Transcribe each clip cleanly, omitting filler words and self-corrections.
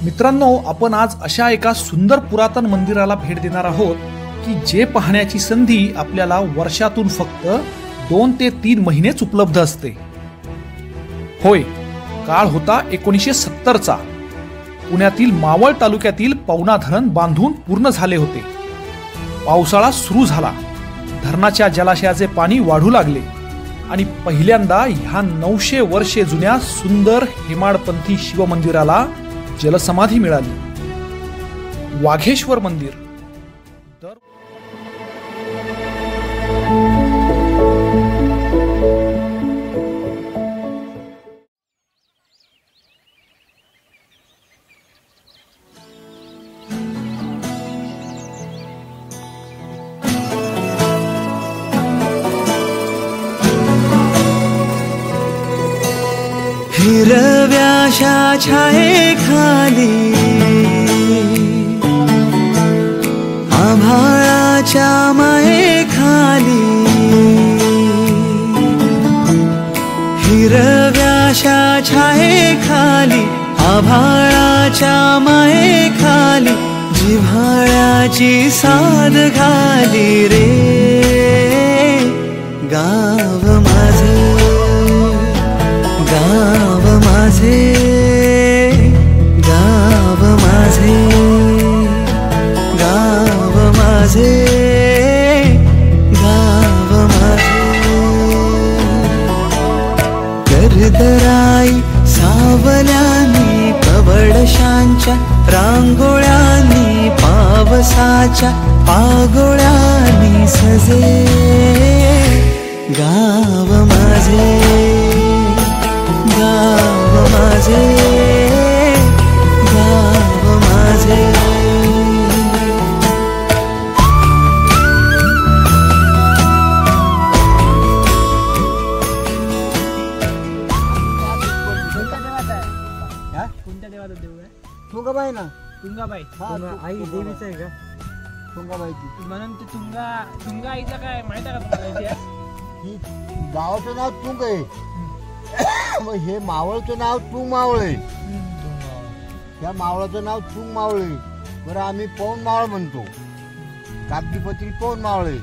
मित्रांनो, आपण आज अशा एका सुंदर पुरातन मंदिराला भेट देणार आहोत की जे पाहण्याची संधी आपल्याला वर्षातून फक्त 2 ते 3 महिनेच उपलब्ध असते. होय, काळ होता 1970चा. पुण्यातील मावळ तालुक्यातील पवना धरण बांधून पूर्ण झाले होते. पावसाळा सुरू झाला. धरणाच्या जलाशयाचे पाणी वाढू लागले आणि पहिल्यांदा ह्या 900 वर्षे जुन्या सुंदर हेमाडपंथी शिवमंदिराला जलसमाधी मिळाली. वाघेश्वर मंदिर. हिरव्याशा छायेखाली आभाळाच्या मायेखाली, हिरव्याशा छायेखाली आभाळाच्या मायेखाली जिव्हाळ्याची साद घाली रे गाव माझे, गाव माझे, गाव माझे, गाव माझे, गाव माझे. गर्दराई सावल्यानी कवडशांच्या रांगोळ्यांनी पावसाच्या पागोळ्यांनी सजे गाव माझे, गाव माझे, गाव माझे. कोणत्या देवाचं देऊळ आहे? तुंगाबाई ना. तुंगाबाई. आई देवीचं आहे का? तुंगाबाईची. म्हणून ते तुंगा आईचं काय माहित आहे का तुम्हाला इतिहास? ही गावाचं नाव तुंग आहे. मग हे मावळचं नाव तुंग मावळ आहे. त्या मावळाचं नाव तुंग मावळ आहे. बरं, आम्ही पवन मावळ म्हणतो. कागदीपत्री पवन मावळ आहे,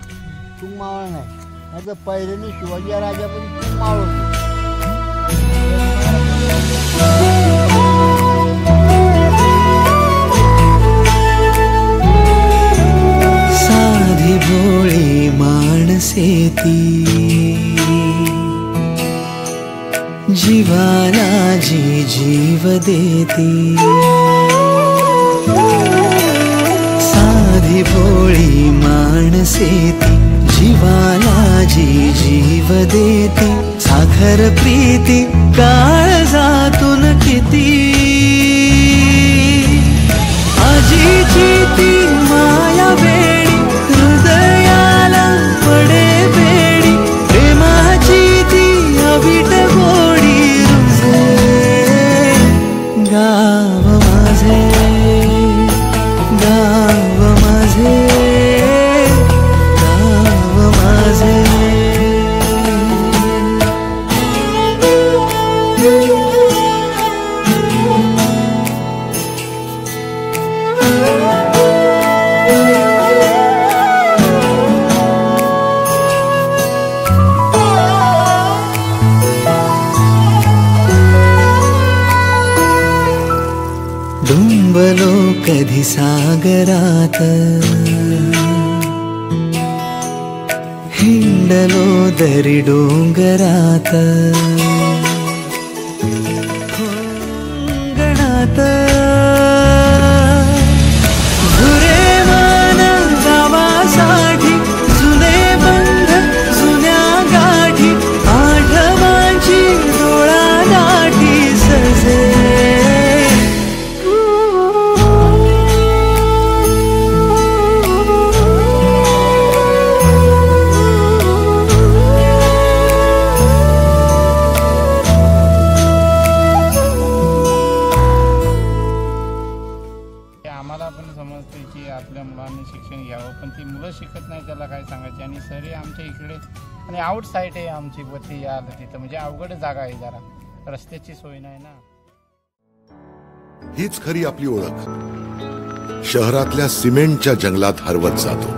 तुंग मावळ नाही. आता पहिल्याने शिवाजी राजा पण तुंग मावळ होते. साधी भोळी माणसे ती जीवाला जी जीव देती. साधी भोळी माणसे ती जीवाला जी जीव देती. साखर प्रीती काळजातून किती आजीची ती माया वेडी हृदयाला पडे बेडी. प्रेमाची ती अवीट गोडी रुजे गाव माझे, गाव माझे, गाव माझे. डुंबलो कधी सागरात, हिंडलो दरी डोंगरात, गणात झुरे मान गावासाठी जुने बंध जुन्या गाठी आठवांची डोळा दाठी सजे आपल्या मुलांनी शिक्षण घ्यावं, पण ती मुलं शिकत नाही, त्याला काय सांगायचे. आणि सर आमच्या इकडे आणि आउट साईड आहे आमची वरती या तिथं, म्हणजे अवघड जागा आहे, जरा रस्त्याची सोय नाही ना. हीच खरी आपली ओळख. शहरातल्या सिमेंटच्या जंगलात हरवत जातो.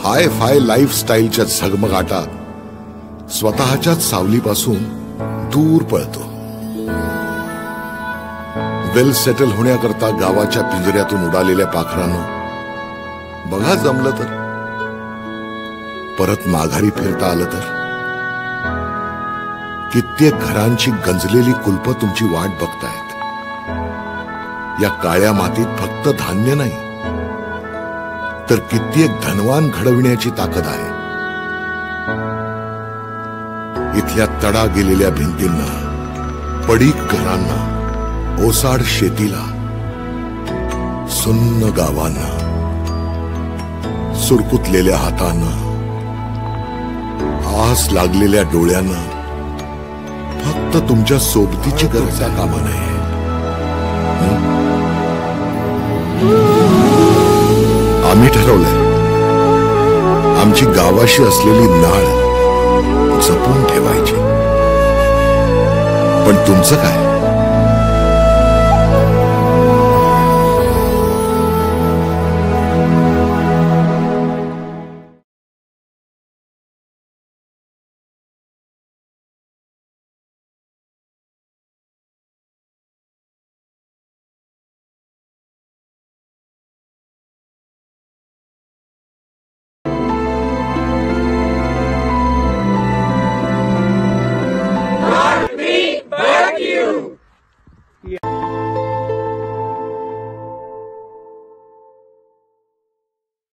हाय फाय लाईफस्टाईलच्या झगमगाटात स्वतःच्याच सावलीपासून दूर पळतो. वेल सेटल होण्याकरता गावाच्या पिंजऱ्यातून उडालेल्या पाखरांनो, बघा जमलं तर परत माघारी फिरता आलं तर. कित्येक घरांची गंजलेली कुलप तुमची वाट बघतायत. या काळ्या मातीत फक्त धान्य नाही, तर कित्येक धनवान घडविण्याची ताकद आहे. इथल्या तडा गेलेल्या भिंतींना, पडीक घरांना, ओसाड शेतीला, सुन्न गावांना, सुरकुतलेल्या हातांना, आस लागलेल्या डोळ्यांना फक्त तुमच्या सोबतीची गरज कामा नये. आम्ही ठरवलंय आमची गावाशी असलेली नाळ जपून ठेवायची. पण तुमचं काय?